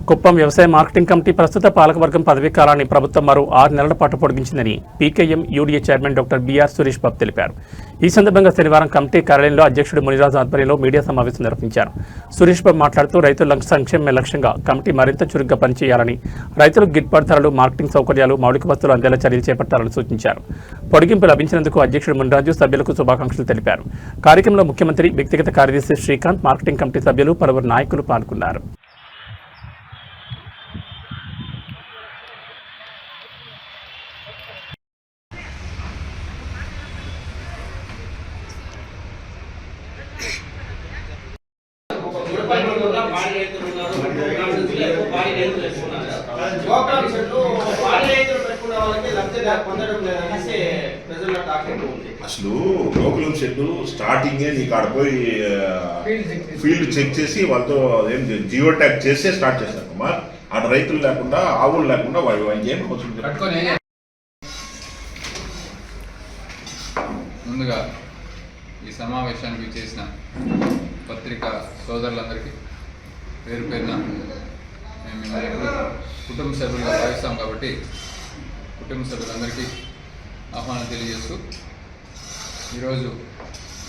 కుప్పం వ్యవసాయ marketing committee ప్రస్తుత పాలకవర్గం పదవీ కాలాన్ని ప్రభుత్వం మరో 6 నెలల పాటు పొడిగించిందని PKM UDA chairman doctor BR Suresh Babu తెలిపారు. ఈ సందర్భంగా శనివారం కమిటీ కార్యాలయంలో అధ్యక్షుడు మునిరాజు ఆధ్వర్యంలో మీడియా సమావేశం నిర్వహించారు. సురేష్ బాబు మాట్లాడుతూ రైతుల సంక్షేమ లక్ష్యంగా కమిటీ మరింత చురుగ్గా పనిచేయాలని, రైతులకు గిట్టుబాటు ధరలు, మార్కెటింగ్ సౌకర్యాలు, మౌలిక వస్తువులు అందేలా చర్యలు చేపట్టాలని సూచించారు. పొడిగింపు లభించినందుకు అధ్యక్షుడు మునిరాజు సభ్యులకు శుభాకాంక్షలు తెలిపారు. కార్యక్రమంలో ముఖ్యమంత్రి, వ్యక్తిగత కార్యదర్శి శ్రీకాంత్, మార్కెటింగ్ కమిటీ సభ్యులు, పలువురు నాయకులు పాల్గొన్నారు. అసలు గోకులం షెడ్ స్టార్టింగే నీకు ఆడిపోయి ఫీల్డ్ చెక్ చేసి వాళ్ళతో ఏం జియో ట్యాగ్ చేసే స్టార్ట్ చేశారు కుమార్. ఆడ రైతులు లేకుండా, ఆవులు లేకుండా ఏం అవసరం. ముందుగా ఈ సమావేశానికి చేసిన పత్రికా సోదరులందరికీ పేరు పేరున మేము ఎప్పుడు కుటుంబ సభ్యులుగా భావిస్తాం కాబట్టి కుటుంబ సభ్యులందరికీ ఆహ్వానం తెలియజేస్తూ ఈరోజు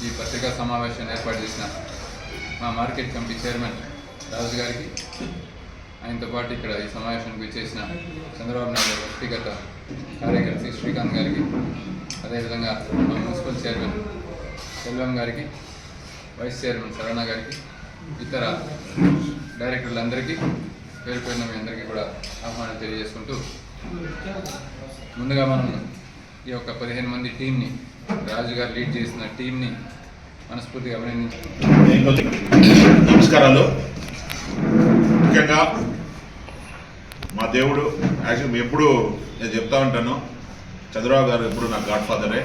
ఈ పత్రికా సమావేశాన్ని ఏర్పాటు చేసిన మా మార్కెట్ కమిటీ చైర్మన్ రాజు గారికి, ఆయనతో పాటు ఇక్కడ ఈ సమావేశానికి చేసిన చంద్రబాబు నాయుడు వ్యక్తిగత కార్యదర్శి శ్రీకాంత్ గారికి, అదేవిధంగా మా మున్సిపల్ చైర్మన్ సెల్వం గారికి, వైస్ చైర్మన్ శరణ గారికి, ఇతర డైరెక్టర్లందరికీ పేరు పేరున మీ అందరికీ కూడా ఆహ్వానం తెలియజేసుకుంటూ, ముందుగా మనం ఈ యొక్క 15 మంది టీంని, రాజు గారు లీడ్ చేసిన టీంని మనస్ఫూర్తిగా నమస్కారాలు. ముఖ్యంగా మా దేవుడు యాక్చువల్ ఎప్పుడు నేను చెప్తా ఉంటాను, చంద్రబాబు గారు ఎప్పుడు నా గాడ్ ఫాదరే.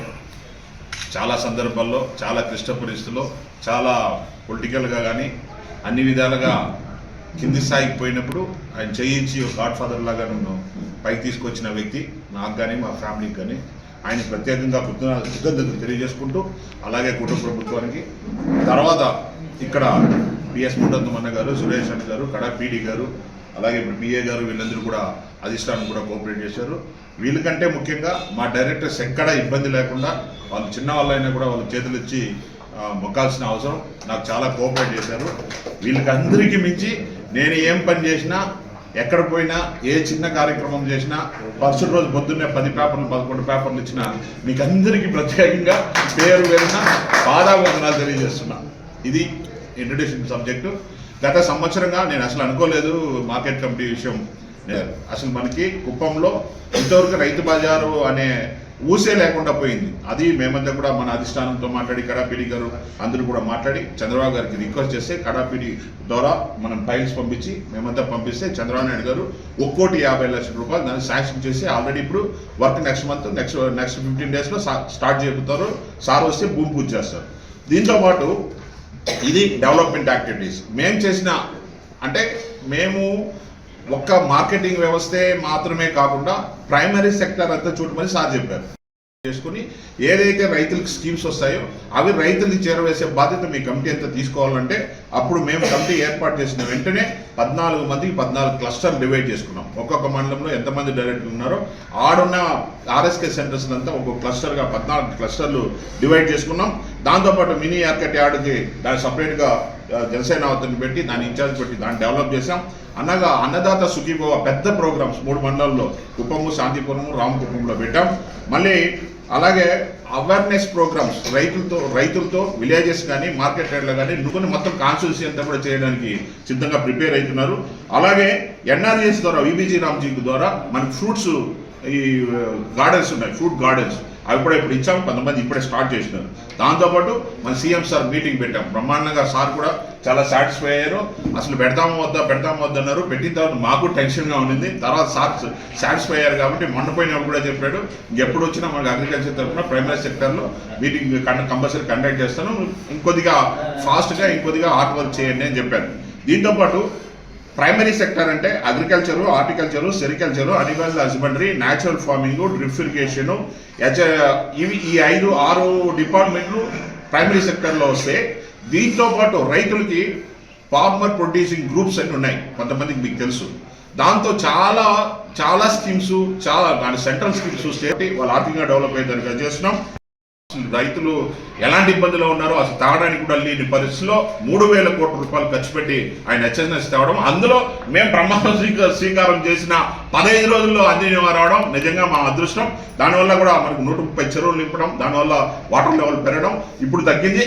చాలా సందర్భాల్లో, చాలా క్లిష్ట పరిస్థితుల్లో, చాలా పొలిటికల్గా కానీ అన్ని విధాలుగా కింది స్థాయికి పోయినప్పుడు ఆయన చేయించి ఒక గాడ్ ఫాదర్ లాగా నన్ను పైకి తీసుకొచ్చిన వ్యక్తి నాకు కానీ మా ఫ్యామిలీకి కానీ. ఆయన ప్రత్యేకంగా కృతజ్ఞతలు తెలియజేసుకుంటూ, అలాగే కుటుంబ ప్రభుత్వానికి, తర్వాత ఇక్కడ పిఎస్ ముండత్తమన్న గారు, సురేష్ అన్న గారు, కడా పీడి గారు, అలాగే పిఏ గారు, వీళ్ళందరూ కూడా అధిష్టానం కూడా కోఆపరేట్ చేశారు. వీళ్ళకంటే ముఖ్యంగా మా డైరెక్టర్స్ ఎక్కడ ఇబ్బంది లేకుండా, వాళ్ళు చిన్న వాళ్ళైనా కూడా వాళ్ళు చేతులు ఇచ్చి మొక్కాల్సిన అవసరం, నాకు చాలా కోఆపరేట్ చేశారు. వీళ్ళకి అందరికీ మించి నేను ఏం పని చేసినా, ఎక్కడ పోయినా, ఏ చిన్న కార్యక్రమం చేసినా, ఫస్ట్ రోజు పొద్దున్నే 10 పేపర్లు 11 పేపర్లు ఇచ్చినా మీకు అందరికీ ప్రత్యేకంగా పేరు వెళ్ళిన పాదాభివందనాలు తెలియజేస్తున్నా. ఇది ఇంట్రొడక్షన్ సబ్జెక్టు. గత సంవత్సరంగా నేను అసలు అనుకోలేదు మార్కెట్ కమిటీ విషయం. అసలు మనకి కుప్పంలో ఇంతవరకు రైతు బజారు అనే ఊసే లేకుండా పోయింది. అది మేమంతా కూడా మన అధిష్టానంతో మాట్లాడి, కడాపీడి గారు అందరూ కూడా మాట్లాడి చంద్రబాబు గారికి రిక్వెస్ట్ చేస్తే, కడాపీడి ద్వారా మనం ఫైల్స్ పంపించి మేమంతా పంపిస్తే చంద్రబాబు నాయుడు గారు 1,50,00,000 రూపాయలు దాన్ని శాంక్షన్ చేసి ఆల్రెడీ ఇప్పుడు వర్క్ నెక్స్ట్ మంత్ నెక్స్ట్ 15 డేస్లో స్టార్ట్ చేయబోతారు. సార్ వస్తే భూమి పూజ చేస్తారు. దీంతోపాటు ఇది డెవలప్మెంట్ యాక్టివిటీస్ మేము చేసిన, అంటే మేము ఒక్క మార్కెటింగ్ వ్యవస్థే మాత్రమే కాకుండా ప్రైమరీ సెక్టర్ అంతా చూడమని సార్ చెప్పారు. చేసుకుని ఏదైతే రైతులకు స్కీమ్స్ వస్తాయో అవి రైతులకు చేరవేసే బాధ్యత మీ కమిటీ అంతా తీసుకోవాలంటే, అప్పుడు మేము కమిటీ ఏర్పాటు చేసిన వెంటనే 14 మందికి 14 క్లస్టర్లు డివైడ్ చేసుకున్నాం. ఒక్కొక్క మండలంలో ఎంతమంది డైరెక్టర్లు ఉన్నారో ఆడున్న ఆర్ఎస్కే సెంటర్స్ అంతా ఒక్కొక్క క్లస్టర్గా 14 క్లస్టర్లు డివైడ్ చేసుకున్నాం. దాంతోపాటు మినీ మార్కెట్ యార్డ్కి దాన్ని సపరేట్గా జనసేన అవతని పెట్టి దాన్ని ఇన్ఛార్జ్ పెట్టి దాన్ని డెవలప్ చేసాం. అనగా అన్నదాత సుఖీభవ పెద్ద ప్రోగ్రామ్స్ 3 మండలాల్లో, కుప్పము, శాంతిపురము, రామకుప్పంలో పెట్టాం. మళ్ళీ అలాగే అవేర్నెస్ ప్రోగ్రామ్స్ రైతులతో విలేజెస్ కానీ మార్కెట్ యార్డ్లో కానీ నువ్వుని మొత్తం కాన్స్టిట్యూన్సీ అంతా కూడా చేయడానికి సిద్ధంగా ప్రిపేర్ అవుతున్నారు. అలాగే ఎన్ఆర్జీఎస్ ద్వారా, విబీజీ రామ్జీ ద్వారా మనకి ఫ్రూట్స్ ఈ గార్డెన్స్ ఉన్నాయి, ఫ్రూట్ గార్డెన్స్, అవి కూడా ఇప్పుడు ఇచ్చాం. కొంతమంది ఇప్పుడే స్టార్ట్ చేసినారు. దాంతోపాటు మన సీఎం సార్ మీటింగ్ పెట్టాం. బ్రహ్మాండంగా సార్ కూడా చాలా సాటిస్ఫై అయ్యారు. అసలు పెడతాము వద్దా అన్నారు. పెట్టిన తర్వాత మాకు టెన్షన్గా ఉండింది. తర్వాత సార్ సాటిస్ఫై అయ్యారు కాబట్టి మొన్నపోయినప్పుడు కూడా చెప్పాడు, ఎప్పుడు వచ్చినా మనకు అగ్రికల్చర్ తరఫున ప్రైమరీ సెక్టర్లో మీటింగ్ కంపల్సరీ కండక్ట్ చేస్తాను, ఇంకొద్దిగా ఫాస్ట్గా ఇంకొద్దిగా హార్డ్ వర్క్ చేయండి అని చెప్పారు. దీంతోపాటు ప్రైమరీ సెక్టర్ అంటే agriculture, horticulture, sericulture, animal husbandry, natural farming, drip irrigation, ఇవి ఈ 5-6 డిపార్ట్మెంట్లు ప్రైమరీ సెక్టర్లో వస్తే, దీంతో పాటు రైతులకి ఫార్మర్ ప్రొడ్యూసింగ్ గ్రూప్స్ అన్ని ఉన్నాయి, కొంతమందికి మీకు తెలుసు. దాంతో చాలా స్కీమ్స్, చాలా సెంట్రల్ స్కీమ్స్ స్టేట్ వాళ్ళు ఆర్థికంగా డెవలప్ అయ్యేదానికి చేస్తున్నాం. రైతులు ఎలాంటి ఇబ్బందులు ఉన్నారో అసలు తాగడానికి కూడా లేని పరిస్థితిలో 3,000 కోట్ల రూపాయలు ఖర్చు పెట్టి ఆయన హెచ్ఎస్ఎస్ తేవడం, అందులో మేము ప్రమాణ స్వీకారం చేసిన 15 రోజుల్లో అందిన రావడం నిజంగా మా అదృష్టం. దానివల్ల కూడా మనకు 130 చెరువులు నింపడం, దానివల్ల వాటర్ లెవెల్ పెరగడం ఇప్పుడు తగ్గింది.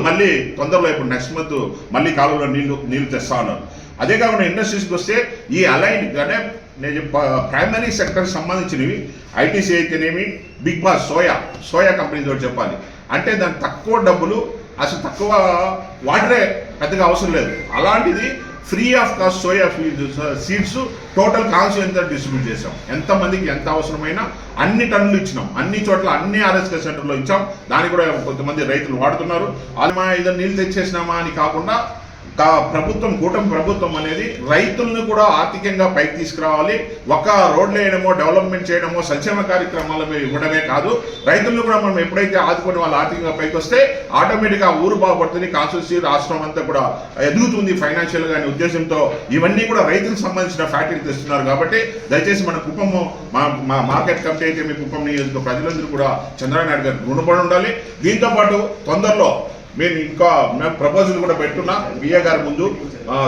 మళ్ళీ తొందరలో ఇప్పుడు నెక్స్ట్ మంత్ మళ్ళీ కాలువలో నీళ్లు తెస్తా ఉన్నారు. అదే కాకుండా ఇండస్ట్రీస్కి వస్తే ఈ అలైన్ అంటే నేను ప్రైమరీ సెక్టర్ సంబంధించినవి ఐటీసీ అయితేనేమి, బిగ్ బాస్ సోయా కంపెనీ తోటి చెప్పాలి అంటే దాని తక్కువ డబ్బులు, అసలు తక్కువ వాటరే పెద్దగా అవసరం లేదు. అలాంటిది free of cost soya seeds total constituency distribute చేసాం. ఎంతమందికి ఎంత అవసరమైనా అన్ని టన్నులు ఇచ్చినాం, అన్ని చోట్ల అన్ని ఆర్ఎస్కే సెంటర్లో ఇచ్చాం. దానికి కూడా కొంతమంది రైతులు వాడుతున్నారు. అది ఇదో నీళ్ళు తెచ్చేసినామా అని కాకుండా ప్రభుత్వం, కూటమి ప్రభుత్వం అనేది రైతులను కూడా ఆర్థికంగా పైకి తీసుకురావాలి. ఒక రోడ్లు వేయడమో, డెవలప్మెంట్ చేయడమో, సంక్షేమ కార్యక్రమాల మీద ఇవ్వడమే కాదు, రైతులను కూడా మనం ఎప్పుడైతే ఆదుకొని వాళ్ళు ఆర్థికంగా పైకి వస్తే ఆటోమేటిక్గా ఊరు బాగుపడుతుంది, కాన్స్టిట్యూన్సీ రాష్ట్రం అంతా కూడా ఎదుగుతుంది ఫైనాన్షియల్గా అనే ఉద్దేశంతో ఇవన్నీ కూడా రైతులకు సంబంధించిన ఫ్యాక్టరీలు తెస్తున్నారు. కాబట్టి దయచేసి మన కుప్పము, మా మార్కెట్ కమిటీ అయితే మీ కుప్పం నియోజక ప్రజలందరూ కూడా చంద్రబాబు నాయుడు గారికి రుణపడి ఉండాలి. దీంతోపాటు తొందరలో మేము ప్రపోజల్ కూడా పెట్టున్నా బిఏ గారి ముందు,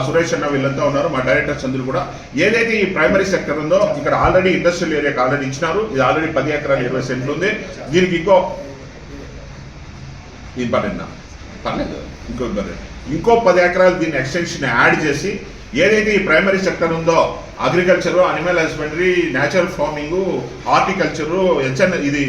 సురేష్ అన్న వీళ్ళంతా ఉన్నారు, మా డైరెక్టర్స్ అందరూ కూడా. ఏదైతే ఈ ప్రైమరీ సెక్టర్ ఉందో ఇక్కడ ఆల్రెడీ ఇండస్ట్రియల్ ఏరియాకి ఆల్రెడీ ఇచ్చినారు. ఇది ఆల్రెడీ 10 ఎకరాలు 20 సెంట్లు ఉంది. దీనికి ఇంకో 10 ఎకరాలు దీన్ని ఎక్స్టెన్షన్ యాడ్ చేసి ఏదైతే ఈ ప్రైమరీ సెక్టర్ ఉందో agriculture, animal husbandry, natural farming, horticulture, ఇది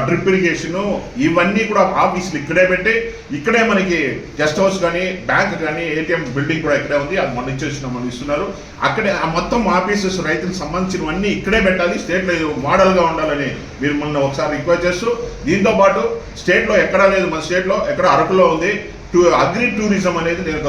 డ్రిప్ ఇరిగేషను, ఇవన్నీ కూడా ఆఫీసులు ఇక్కడే పెట్టి ఇక్కడే మనకి గెస్ట్ హౌస్ కానీ, బ్యాంక్ కానీ, ఏటీఎం బిల్డింగ్ కూడా ఇక్కడే ఉంది. అది మనం మనం ఇస్తున్నారు. అక్కడే మొత్తం ఆఫీసెస్ రైతులకు సంబంధించినవన్నీ ఇక్కడే పెట్టాలి. స్టేట్లో ఇది మోడల్గా ఉండాలని మీరు మొన్న ఒకసారి రిక్వెస్ట్ చేస్తూ, దీంతోపాటు స్టేట్లో ఎక్కడా లేదు, మన స్టేట్లో ఎక్కడ అరకులో ఉంది అగ్రి టూరిజం అనేది నేను